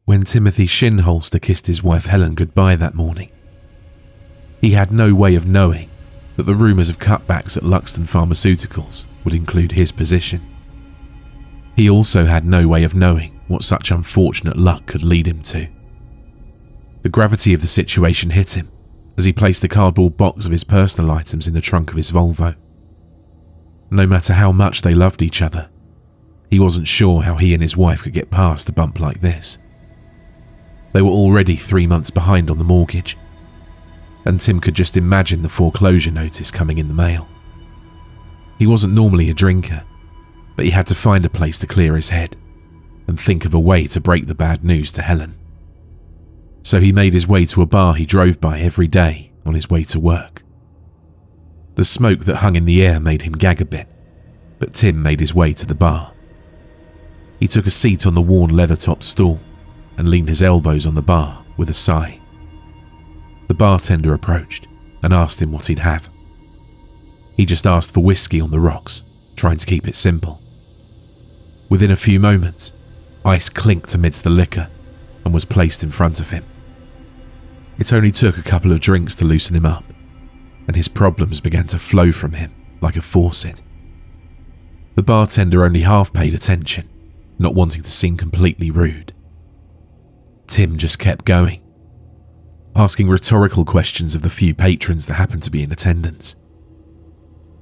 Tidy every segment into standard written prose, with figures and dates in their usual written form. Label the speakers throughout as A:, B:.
A: when Timothy Shinholster kissed his wife Helen goodbye that morning. He had no way of knowing that the rumours of cutbacks at Luxton Pharmaceuticals would include his position. He also had no way of knowing what such unfortunate luck could lead him to. The gravity of the situation hit him as he placed the cardboard box of his personal items in the trunk of his Volvo. No matter how much they loved each other, he wasn't sure how he and his wife could get past a bump like this. They were already 3 months behind on the mortgage, and Tim could just imagine the foreclosure notice coming in the mail. He wasn't normally a drinker, but he had to find a place to clear his head and think of a way to break the bad news to Helen. So he made his way to a bar he drove by every day on his way to work. The smoke that hung in the air made him gag a bit, but Tim made his way to the bar. He took a seat on the worn leather-topped stool and leaned his elbows on the bar with a sigh. The bartender approached and asked him what he'd have. He just asked for whiskey on the rocks, trying to keep it simple. Within a few moments, ice clinked amidst the liquor and was placed in front of him. It only took a couple of drinks to loosen him up, and his problems began to flow from him like a faucet. The bartender only half paid attention, not wanting to seem completely rude. Tim just kept going, asking rhetorical questions of the few patrons that happened to be in attendance.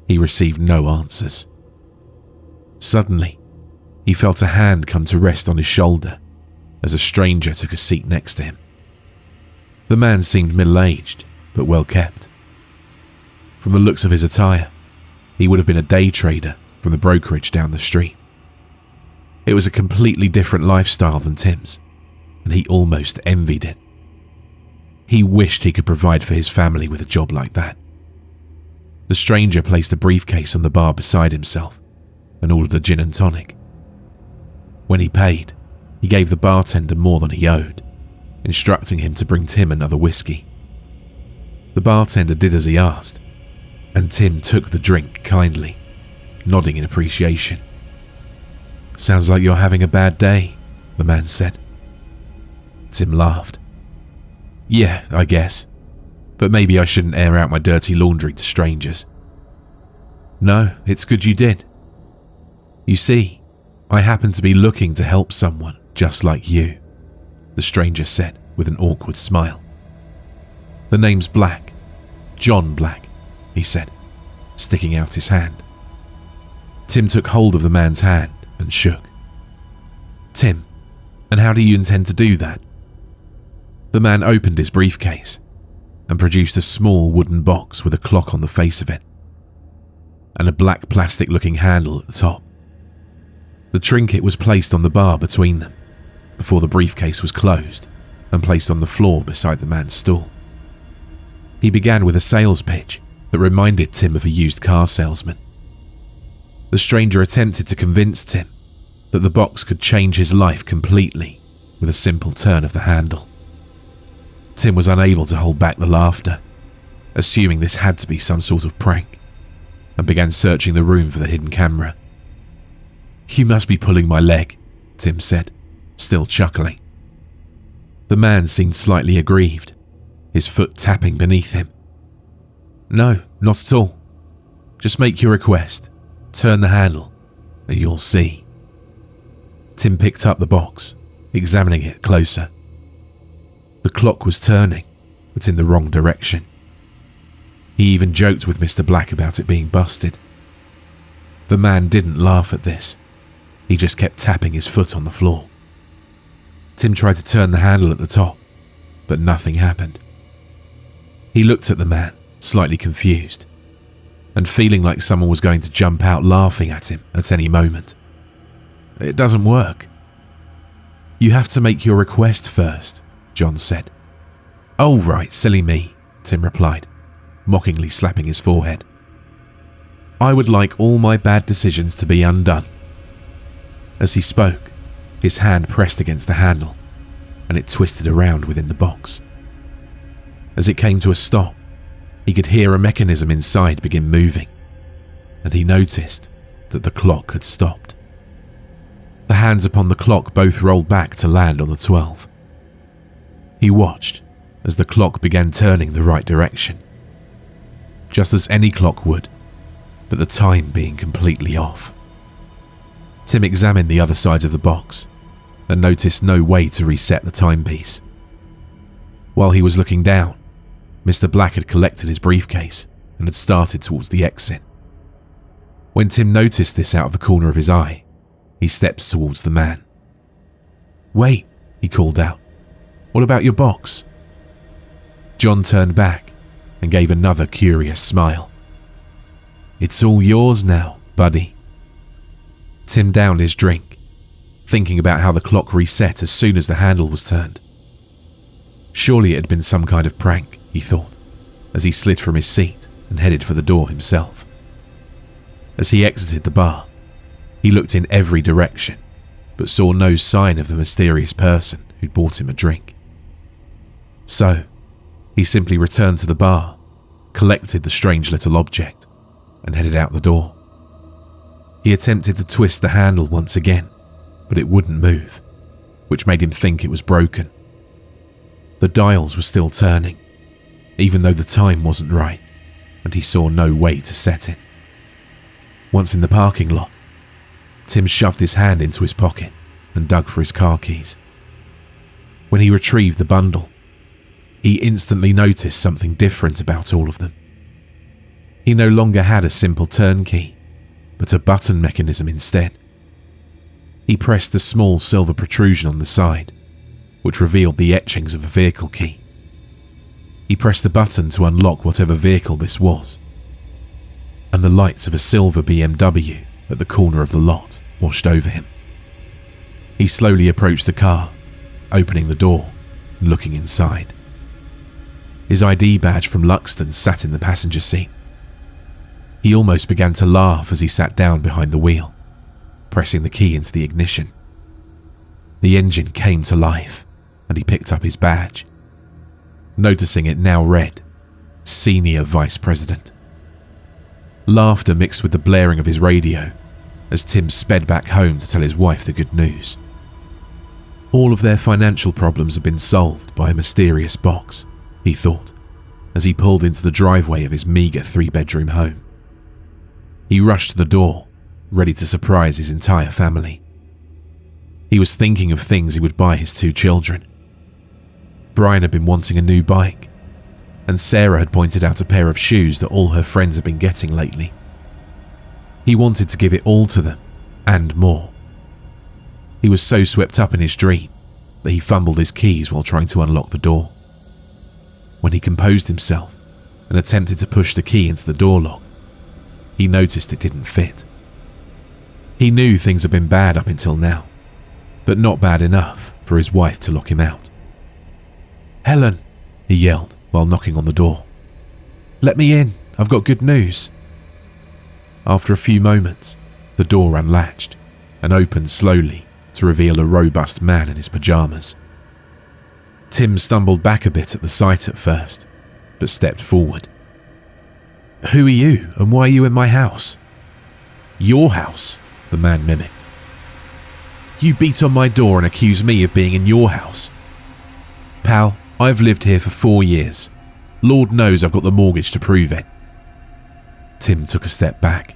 A: He received no answers. Suddenly, he felt a hand come to rest on his shoulder as a stranger took a seat next to him. The man seemed middle-aged, but well-kept. From the looks of his attire, he would have been a day trader from the brokerage down the street. It was a completely different lifestyle than Tim's, and he almost envied it. He wished he could provide for his family with a job like that. The stranger placed a briefcase on the bar beside himself and ordered a gin and tonic. When he paid, he gave the bartender more than he owed, instructing him to bring Tim another whiskey. The bartender did as he asked, and Tim took the drink kindly, nodding in appreciation. "Sounds like you're having a bad day," the man said. Tim laughed. "Yeah, I guess. But maybe I shouldn't air out my dirty laundry to strangers." "No, it's good you did. You see, I happen to be looking to help someone just like you," the stranger said with an awkward smile. "The name's Black. John Black," he said, sticking out his hand. Tim took hold of the man's hand and shook. "Tim, and how do you intend to do that?" The man opened his briefcase and produced a small wooden box with a clock on the face of it and a black plastic-looking handle at the top. The trinket was placed on the bar between them before the briefcase was closed and placed on the floor beside the man's stool. He began with a sales pitch that reminded Tim of a used car salesman. The stranger attempted to convince Tim that the box could change his life completely with a simple turn of the handle. Tim was unable to hold back the laughter, assuming this had to be some sort of prank, and began searching the room for the hidden camera. "You must be pulling my leg," Tim said, still chuckling. The man seemed slightly aggrieved, his foot tapping beneath him. "No, not at all. Just make your request, turn the handle, and you'll see." Tim picked up the box, examining it closer. The clock was turning, but in the wrong direction. He even joked with Mr. Black about it being busted. The man didn't laugh at this. He just kept tapping his foot on the floor. Tim tried to turn the handle at the top, but nothing happened. He looked at the man, slightly confused, and feeling like someone was going to jump out laughing at him at any moment. "It doesn't work." "You have to make your request first," John said. "Oh, right, silly me," Tim replied, mockingly slapping his forehead. "I would like all my bad decisions to be undone." As he spoke, his hand pressed against the handle, and it twisted around within the box. As it came to a stop, he could hear a mechanism inside begin moving, and he noticed that the clock had stopped. The hands upon the clock both rolled back to land on the 12, He watched as the clock began turning the right direction, just as any clock would, but the time being completely off. Tim examined the other sides of the box and noticed no way to reset the timepiece. While he was looking down, Mr. Black had collected his briefcase and had started towards the exit. When Tim noticed this out of the corner of his eye, he stepped towards the man. "Wait," he called out. "What about your box?" John turned back and gave another curious smile. "It's all yours now, buddy." Tim downed his drink, thinking about how the clock reset as soon as the handle was turned. Surely it had been some kind of prank, he thought, as he slid from his seat and headed for the door himself. As he exited the bar, he looked in every direction, but saw no sign of the mysterious person who'd bought him a drink. So, he simply returned to the bar, collected the strange little object, and headed out the door. He attempted to twist the handle once again, but it wouldn't move, which made him think it was broken. The dials were still turning, even though the time wasn't right, and he saw no way to set it. Once in the parking lot, Tim shoved his hand into his pocket and dug for his car keys. When he retrieved the bundle, he instantly noticed something different about all of them. He no longer had a simple turn key, but a button mechanism instead. He pressed the small silver protrusion on the side, which revealed the etchings of a vehicle key. He pressed the button to unlock whatever vehicle this was, and the lights of a silver BMW at the corner of the lot washed over him. He slowly approached the car, opening the door and looking inside. His ID badge from Luxton sat in the passenger seat. He almost began to laugh as he sat down behind the wheel, pressing the key into the ignition. The engine came to life, and he picked up his badge, noticing it now read, Senior Vice President. Laughter mixed with the blaring of his radio as Tim sped back home to tell his wife the good news. All of their financial problems had been solved by a mysterious box, he thought, as he pulled into the driveway of his meager 3-bedroom home. He rushed to the door, ready to surprise his entire family. He was thinking of things he would buy his 2 children. Brian had been wanting a new bike, and Sarah had pointed out a pair of shoes that all her friends had been getting lately. He wanted to give it all to them, and more. He was so swept up in his dream that he fumbled his keys while trying to unlock the door. When he composed himself and attempted to push the key into the door lock, he noticed it didn't fit. He knew things had been bad up until now, but not bad enough for his wife to lock him out. "Helen," he yelled while knocking on the door. "Let me in, I've got good news." After a few moments, the door unlatched and opened slowly to reveal a robust man in his pajamas. Tim stumbled back a bit at the sight at first, but stepped forward. "Who are you, and why are you in my house?" "Your house," the man mimicked. "You beat on my door and accuse me of being in your house." "Pal, I've lived here for 4 years. Lord knows I've got the mortgage to prove it." Tim took a step back.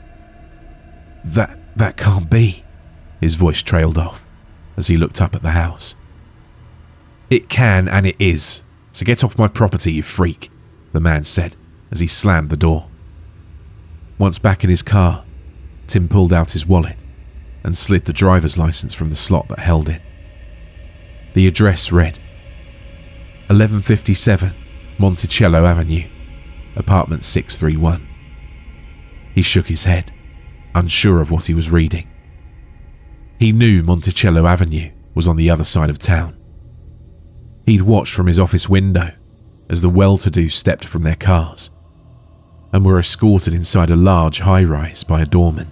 A: That can't be," his voice trailed off as he looked up at the house. "It can and it is, so get off my property, you freak," the man said as he slammed the door. Once back in his car, Tim pulled out his wallet and slid the driver's license from the slot that held it. The address read 1157 Monticello Avenue, apartment 631. He shook his head, unsure of what he was reading. He knew Monticello Avenue was on the other side of town. He'd watched from his office window as the well-to-do stepped from their cars and were escorted inside a large high-rise by a doorman.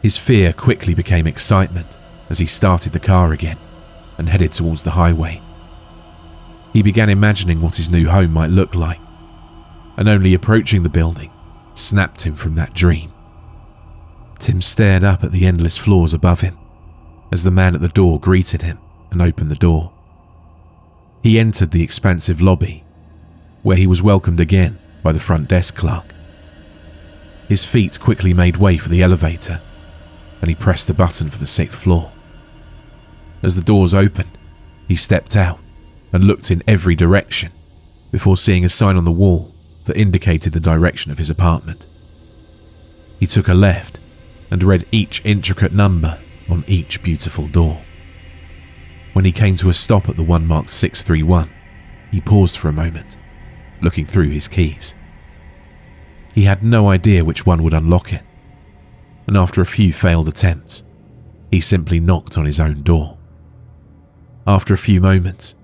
A: His fear quickly became excitement as he started the car again and headed towards the highway. He began imagining what his new home might look like, and only approaching the building snapped him from that dream. Tim stared up at the endless floors above him as the man at the door greeted him and opened the door. He entered the expansive lobby, where he was welcomed again by the front desk clerk. His feet quickly made way for the elevator, and he pressed the button for the 6th floor. As the doors opened, he stepped out and looked in every direction before seeing a sign on the wall that indicated the direction of his apartment. He took a left and read each intricate number on each beautiful door. When he came to a stop at the one marked 631, he paused for a moment, looking through his keys. He had no idea which one would unlock it, and after a few failed attempts, he simply knocked on his own door. After a few moments,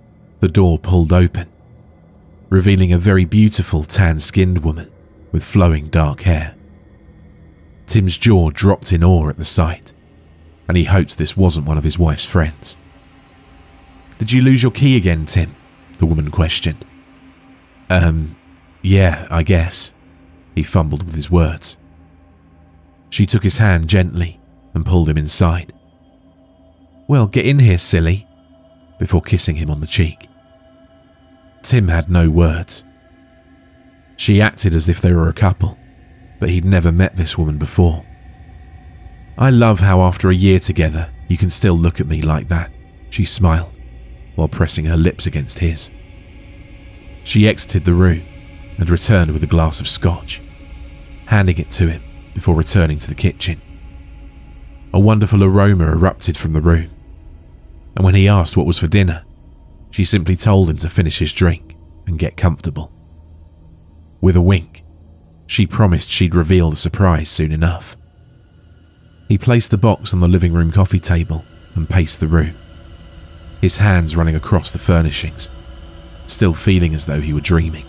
A: the door pulled open, revealing a very beautiful tan-skinned woman with flowing dark hair. Tim's jaw dropped in awe at the sight, and he hoped this wasn't one of his wife's friends. "Did you lose your key again, Tim?" the woman questioned. Yeah, I guess," he fumbled with his words. She took his hand gently and pulled him inside. "Well, get in here, silly," before kissing him on the cheek. Tim had no words. She acted as if they were a couple, but he'd never met this woman before. "I love how after a year together, you can still look at me like that," she smiled, while pressing her lips against his. She exited the room and returned with a glass of scotch, handing it to him before returning to the kitchen. A wonderful aroma erupted from the room, and when he asked what was for dinner, she simply told him to finish his drink and get comfortable. With a wink, she promised she'd reveal the surprise soon enough. He placed the box on the living room coffee table and paced the room, his hands running across the furnishings, still feeling as though he were dreaming.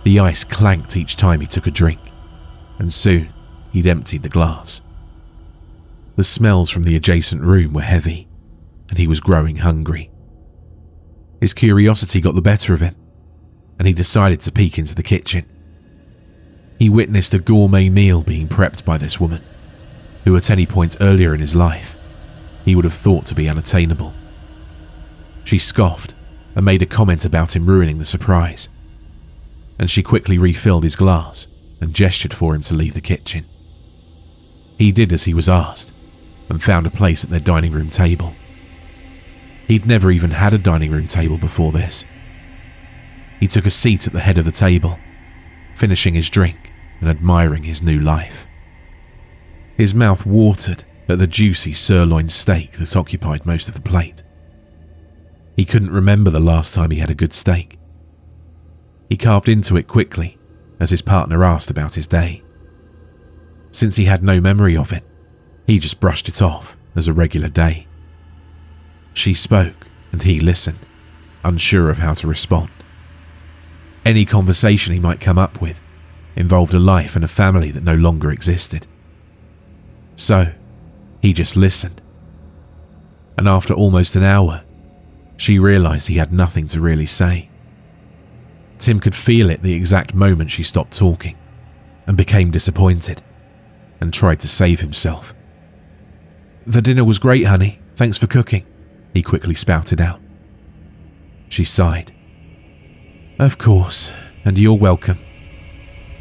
A: The ice clanked each time he took a drink, and soon he'd emptied the glass. The smells from the adjacent room were heavy, and he was growing hungry. His curiosity got the better of him, and he decided to peek into the kitchen. He witnessed a gourmet meal being prepped by this woman, who at any point earlier in his life, he would have thought to be unattainable. She scoffed and made a comment about him ruining the surprise, and she quickly refilled his glass and gestured for him to leave the kitchen. He did as he was asked and found a place at their dining room table. He'd never even had a dining room table before this. He took a seat at the head of the table, finishing his drink and admiring his new life. His mouth watered at the juicy sirloin steak that occupied most of the plate. He couldn't remember the last time he had a good steak. He carved into it quickly as his partner asked about his day. Since he had no memory of it, he just brushed it off as a regular day. She spoke and he listened, unsure of how to respond. Any conversation he might come up with involved a life and a family that no longer existed. So, he just listened. And after almost an hour, she realized he had nothing to really say. Tim could feel it the exact moment she stopped talking and became disappointed and tried to save himself. "The dinner was great, honey. Thanks for cooking," he quickly spouted out. She sighed. "Of course, and you're welcome,"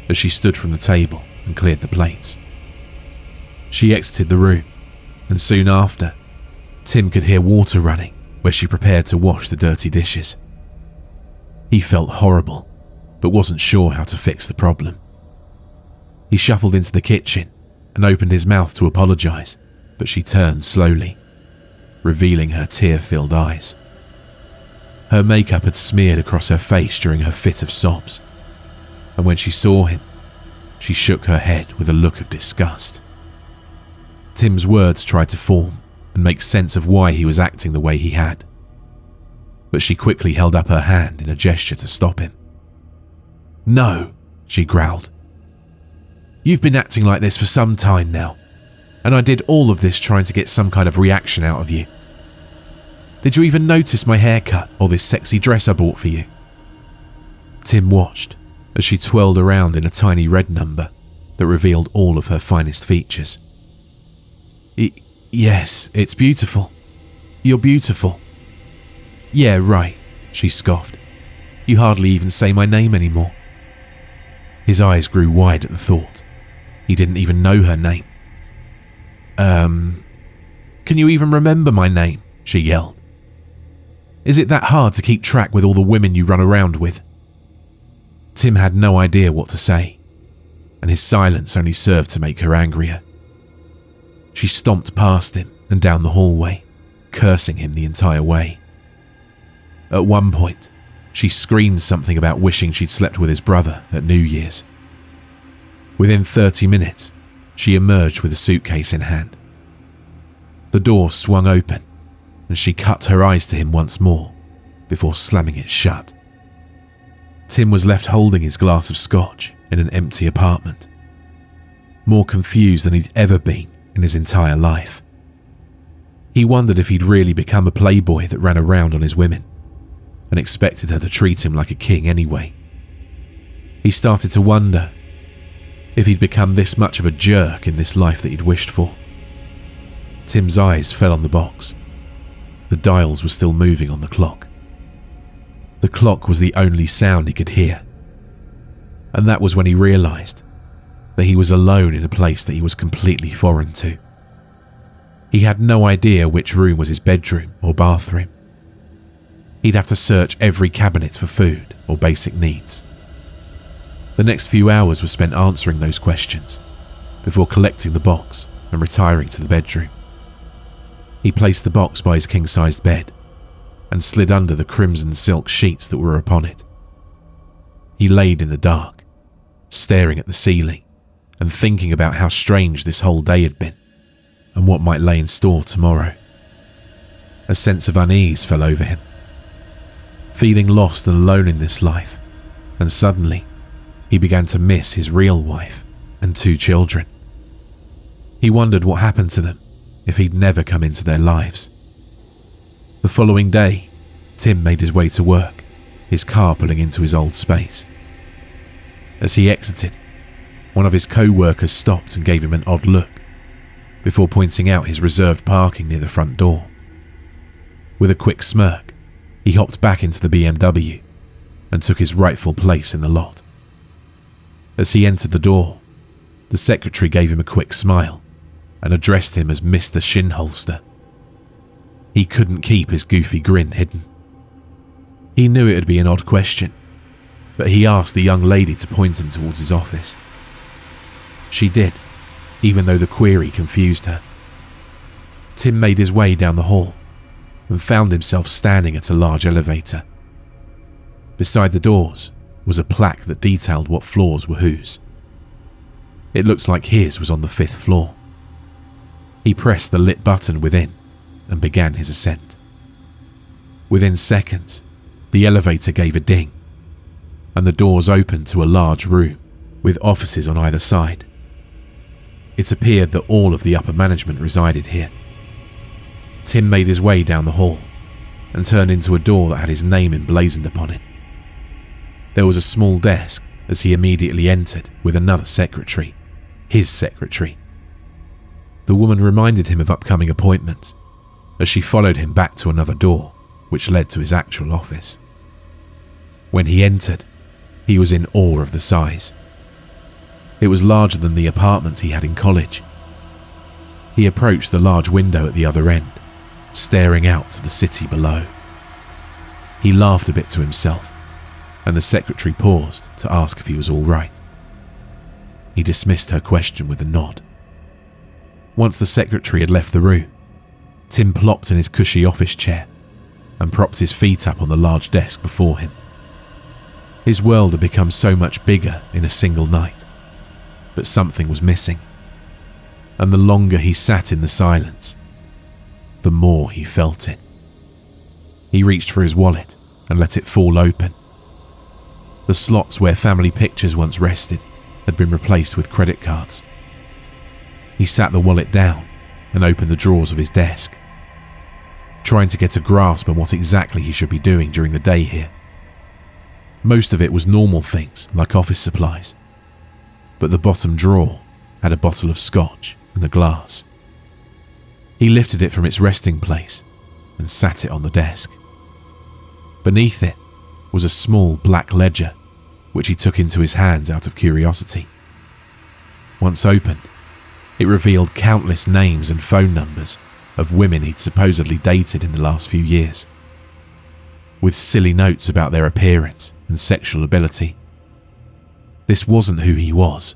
A: as she stood from the table and cleared the plates. She exited the room, and soon after, Tim could hear water running where she prepared to wash the dirty dishes. He felt horrible, but wasn't sure how to fix the problem. He shuffled into the kitchen and opened his mouth to apologize, but she turned slowly, revealing her tear-filled eyes. Her makeup had smeared across her face during her fit of sobs, and when she saw him, she shook her head with a look of disgust. Tim's words tried to form and make sense of why he was acting the way he had, but she quickly held up her hand in a gesture to stop him. "No," she growled. "You've been acting like this for some time now, and I did all of this trying to get some kind of reaction out of you. Did you even notice my haircut or this sexy dress I bought for you?" Tim watched as she twirled around in a tiny red number that revealed all of her finest features. Yes, it's beautiful. You're beautiful." "Yeah, right. she scoffed. "You hardly even say my name anymore." His eyes grew wide at the thought. He didn't even know her name. Can you even remember my name?" she yelled. "Is it that hard to keep track with all the women you run around with?" Tim had no idea what to say, and his silence only served to make her angrier. She stomped past him and down the hallway, cursing him the entire way. At one point, she screamed something about wishing she'd slept with his brother at New Year's. Within 30 minutes, she emerged with a suitcase in hand. The door swung open, and she cut her eyes to him once more before slamming it shut. Tim was left holding his glass of scotch in an empty apartment, more confused than he'd ever been in his entire life. He wondered if he'd really become a playboy that ran around on his women and expected her to treat him like a king anyway. He started to wonder if he'd become this much of a jerk in this life that he'd wished for. Tim's eyes fell on the box. The dials were still moving on the clock. The clock was the only sound he could hear. And that was when he realised that he was alone in a place that he was completely foreign to. He had no idea which room was his bedroom or bathroom. He'd have to search every cabinet for food or basic needs. The next few hours were spent answering those questions before collecting the box and retiring to the bedroom. He placed the box by his king-sized bed and slid under the crimson silk sheets that were upon it. He laid in the dark, staring at the ceiling and thinking about how strange this whole day had been and what might lay in store tomorrow. A sense of unease fell over him, feeling lost and alone in this life, and suddenly he began to miss his real wife and 2 children. He wondered what happened to them if he'd never come into their lives. The following day, Tim made his way to work, his car pulling into his old space. As he exited, one of his co-workers stopped and gave him an odd look before pointing out his reserved parking near the front door. With a quick smirk, he hopped back into the BMW and took his rightful place in the lot. As he entered the door, the secretary gave him a quick smile and addressed him as Mr. Shinholster. He couldn't keep his goofy grin hidden. He knew it would be an odd question, but he asked the young lady to point him towards his office. She did, even though the query confused her. Tim made his way down the hall and found himself standing at a large elevator. Beside the doors was a plaque that detailed what floors were whose. It looked like his was on the 5th floor. He pressed the lit button within and began his ascent. Within seconds, the elevator gave a ding, and the doors opened to a large room with offices on either side. It appeared that all of the upper management resided here. Tim made his way down the hall and turned into a door that had his name emblazoned upon it. There was a small desk as he immediately entered with another secretary, his secretary. The woman reminded him of upcoming appointments as she followed him back to another door which led to his actual office. When he entered, he was in awe of the size. It was larger than the apartment he had in college. He approached the large window at the other end, staring out to the city below. He laughed a bit to himself, and the secretary paused to ask if he was all right. He dismissed her question with a nod. Once the secretary had left the room, Tim plopped in his cushy office chair and propped his feet up on the large desk before him. His world had become so much bigger in a single night, but something was missing, and the longer he sat in the silence, the more he felt it. He reached for his wallet and let it fall open. The slots where family pictures once rested had been replaced with credit cards. He sat the wallet down and opened the drawers of his desk, trying to get a grasp on what exactly he should be doing during the day here. Most of it was normal things like office supplies, but the bottom drawer had a bottle of scotch and a glass. He lifted it from its resting place and sat it on the desk. Beneath it was a small black ledger, which he took into his hands out of curiosity. Once opened, it revealed countless names and phone numbers of women he'd supposedly dated in the last few years, with silly notes about their appearance and sexual ability. This wasn't who he was.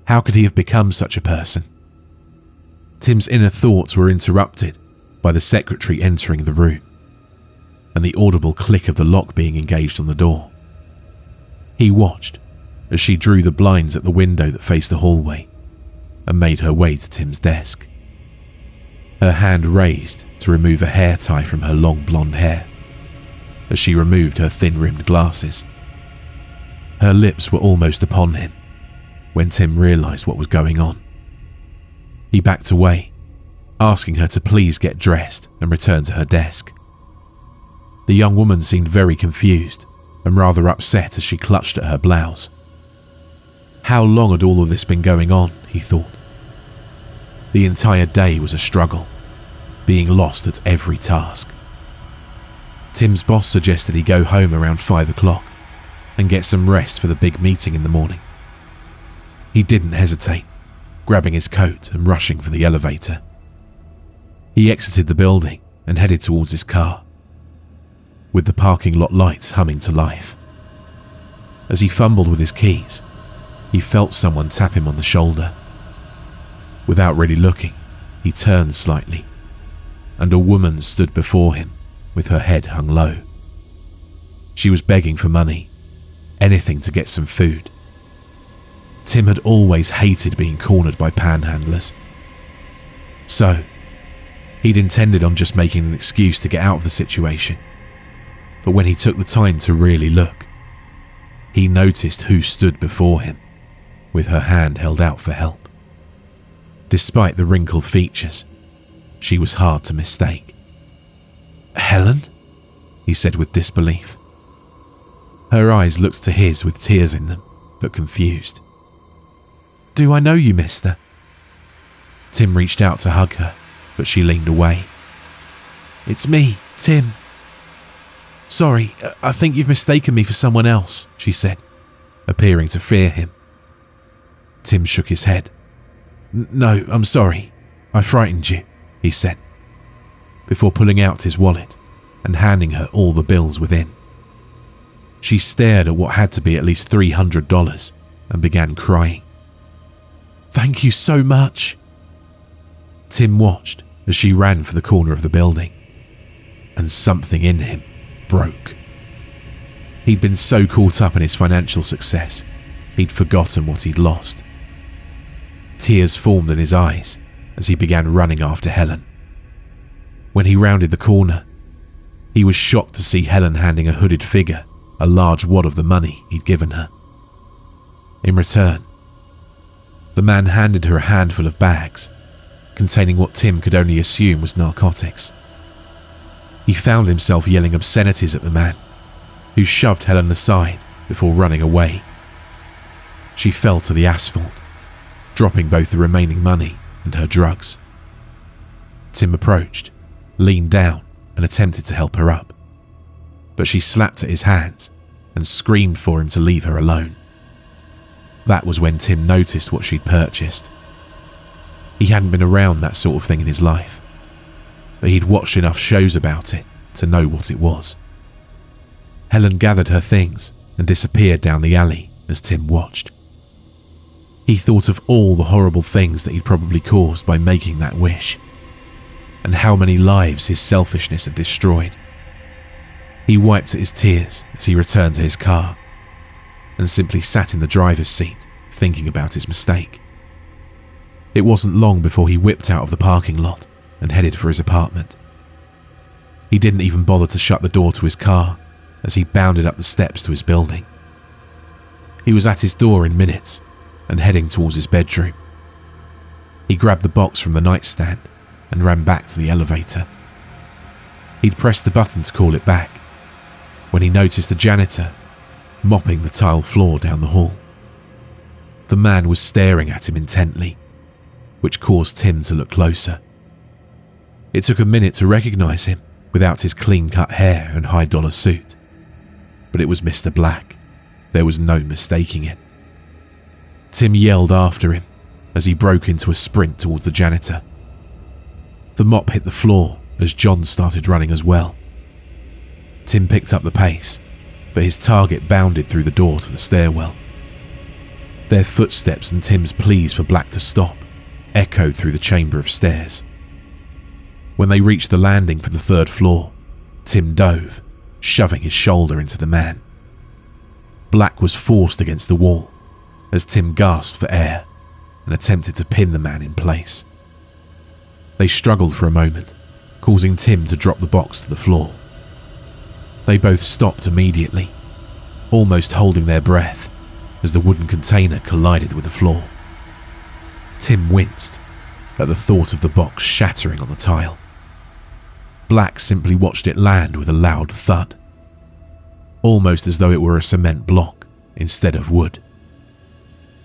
A: How could he have become such a person? Tim's inner thoughts were interrupted by the secretary entering the room and the audible click of the lock being engaged on the door. He watched as she drew the blinds at the window that faced the hallway and made her way to Tim's desk. Her hand raised to remove a hair tie from her long blonde hair as she removed her thin-rimmed glasses. Her lips were almost upon him when Tim realized what was going on. He backed away, asking her to please get dressed and return to her desk. The young woman seemed very confused and rather upset as she clutched at her blouse. How long had all of this been going on, he thought. The entire day was a struggle, being lost at every task. Tim's boss suggested he go home around 5 o'clock and get some rest for the big meeting in the morning. He didn't hesitate, grabbing his coat and rushing for the elevator. He exited the building and headed towards his car, with the parking lot lights humming to life. As he fumbled with his keys, he felt someone tap him on the shoulder. Without really looking, he turned slightly, and a woman stood before him with her head hung low. She was begging for money, anything to get some food. Tim had always hated being cornered by panhandlers. So, he'd intended on just making an excuse to get out of the situation. But when he took the time to really look, he noticed who stood before him, with her hand held out for help. Despite the wrinkled features, she was hard to mistake. "Helen?" he said with disbelief. Her eyes looked to his with tears in them, but confused. "Do I know you, mister?" Tim reached out to hug her, but she leaned away. "It's me, Tim." "Sorry, I think you've mistaken me for someone else," she said, appearing to fear him. Tim shook his head. "No, I'm sorry. I frightened you," he said, before pulling out his wallet and handing her all the bills within. She stared at what had to be at least $300 and began crying. "Thank you so much." Tim watched as she ran for the corner of the building, and something in him broke. He'd been so caught up in his financial success, he'd forgotten what he'd lost. Tears formed in his eyes as he began running after Helen. When he rounded the corner, he was shocked to see Helen handing a hooded figure a large wad of the money he'd given her. In return, the man handed her a handful of bags containing what Tim could only assume was narcotics. He found himself yelling obscenities at the man, who shoved Helen aside before running away. She fell to the asphalt, dropping both the remaining money and her drugs. Tim approached, leaned down and attempted to help her up, but she slapped at his hands and screamed for him to leave her alone. That was when Tim noticed what she'd purchased. He hadn't been around that sort of thing in his life, but he'd watched enough shows about it to know what it was. Helen gathered her things and disappeared down the alley as Tim watched. He thought of all the horrible things that he'd probably caused by making that wish, and how many lives his selfishness had destroyed. He wiped at his tears as he returned to his car and simply sat in the driver's seat thinking about his mistake. It wasn't long before he whipped out of the parking lot and headed for his apartment. He didn't even bother to shut the door to his car as he bounded up the steps to his building. He was at his door in minutes and heading towards his bedroom. He grabbed the box from the nightstand and ran back to the elevator. He'd pressed the button to call it back when he noticed the janitor mopping the tile floor down the hall. The man was staring at him intently, which caused Tim to look closer. It took a minute to recognize him without his clean-cut hair and high-dollar suit. But it was Mr. Black. There was no mistaking it. Tim yelled after him as he broke into a sprint towards the janitor. The mop hit the floor as John started running as well. Tim picked up the pace, but his target bounded through the door to the stairwell. Their footsteps and Tim's pleas for Black to stop echoed through the chamber of stairs. When they reached the landing for the 3rd floor, Tim dove, shoving his shoulder into the man. Black was forced against the wall as Tim gasped for air and attempted to pin the man in place. They struggled for a moment, causing Tim to drop the box to the floor. They both stopped immediately, almost holding their breath as the wooden container collided with the floor. Tim winced at the thought of the box shattering on the tile. Black simply watched it land with a loud thud, almost as though it were a cement block instead of wood.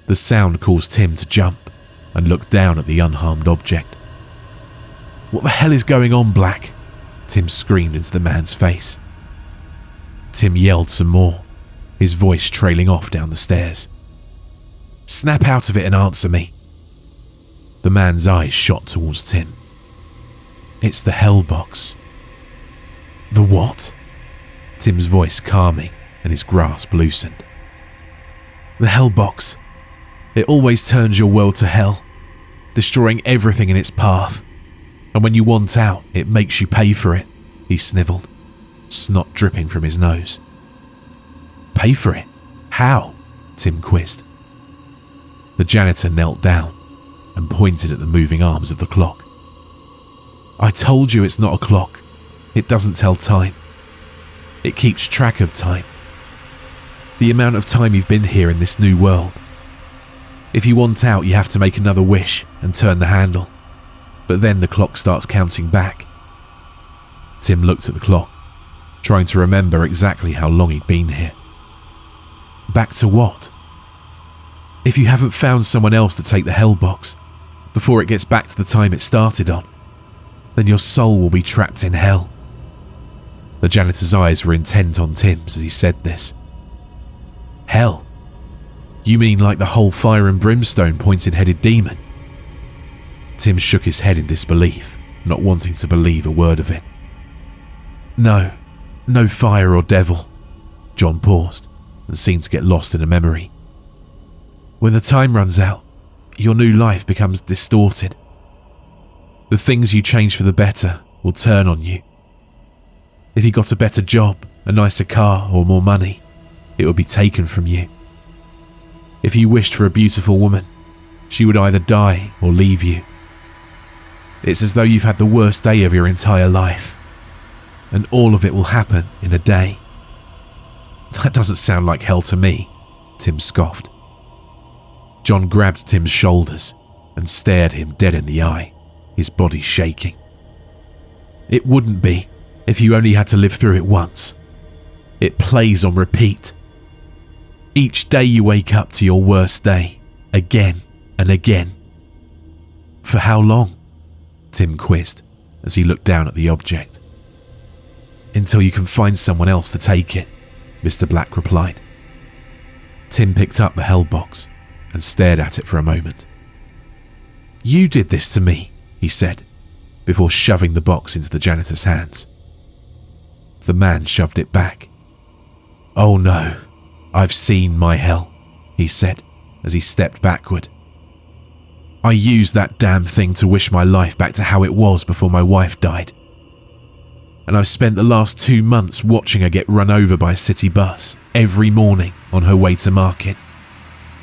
A: The sound caused Tim to jump and look down at the unharmed object. "What the hell is going on, Black?" Tim screamed into the man's face. Tim yelled some more, his voice trailing off down the stairs. "Snap out of it and answer me." The man's eyes shot towards Tim. "It's the Hellbox." "The what?" Tim's voice calming and his grasp loosened. "The Hellbox. It always turns your world to hell, destroying everything in its path. And when you want out, it makes you pay for it," he snivelled, snot dripping from his nose. "Pay for it? How?" Tim quizzed. The janitor knelt down and pointed at the moving arms of the clock. "I told you it's not a clock. It doesn't tell time. It keeps track of time. The amount of time you've been here in this new world. If you want out, you have to make another wish and turn the handle. But then the clock starts counting back." Tim looked at the clock, trying to remember exactly how long he'd been here. Back to what? If you haven't found someone else to take the Hellbox before it gets back to the time it started on, then your soul will be trapped in hell. The janitor's eyes were intent on Tim's as he said this. "Hell? You mean like the whole fire and brimstone pointed-headed demon?" Tim shook his head in disbelief, not wanting to believe a word of it. No fire or devil." John paused and seemed to get lost in a memory. "When the time runs out, your new life becomes distorted. The things you change for the better will turn on you. If you got a better job, a nicer car, or more money, it would be taken from you. If you wished for a beautiful woman, she would either die or leave you. It's as though you've had the worst day of your entire life, and all of it will happen in a day." "That doesn't sound like hell to me," Tim scoffed. John grabbed Tim's shoulders and stared him dead in the eye, his body shaking. "It wouldn't be if you only had to live through it once. It plays on repeat. Each day you wake up to your worst day, again and again." "For how long?" Tim quizzed as he looked down at the object. "Until you can find someone else to take it," Mr. Black replied. Tim picked up the Hellbox and stared at it for a moment. "You did this to me," he said, before shoving the box into the janitor's hands. The man shoved it back. "Oh no, I've seen my hell," he said as he stepped backward. "I used that damn thing to wish my life back to how it was before my wife died. And I've spent the last 2 months watching her get run over by a city bus every morning on her way to market.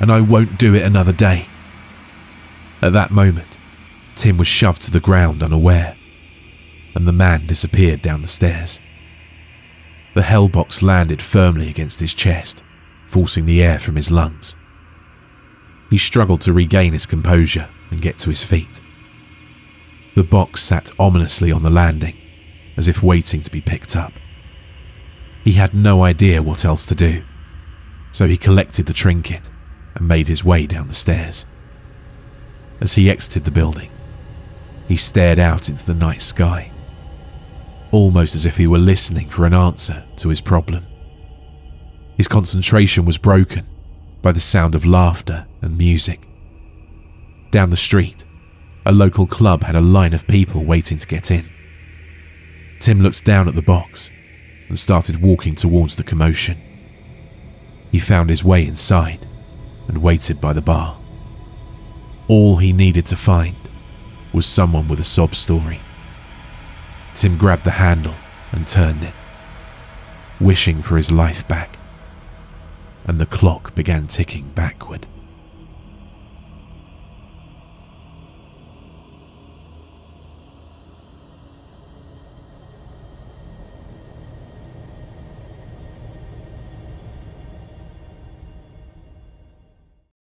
A: And I won't do it another day." At that moment, Tim was shoved to the ground unaware, and the man disappeared down the stairs. The Hellbox landed firmly against his chest, forcing the air from his lungs. He struggled to regain his composure and get to his feet. The box sat ominously on the landing, as if waiting to be picked up. He had no idea what else to do, so he collected the trinket and made his way down the stairs. As he exited the building, he stared out into the night sky. almost as if he were listening for an answer to his problem. His concentration was broken by the sound of laughter and music. Down the street, a local club had a line of people waiting to get in. Tim looked down at the box and started walking towards the commotion. He found his way inside and waited by the bar. All he needed to find was someone with a sob story. Tim grabbed the handle and turned it, wishing for his life back, and the clock began ticking backward.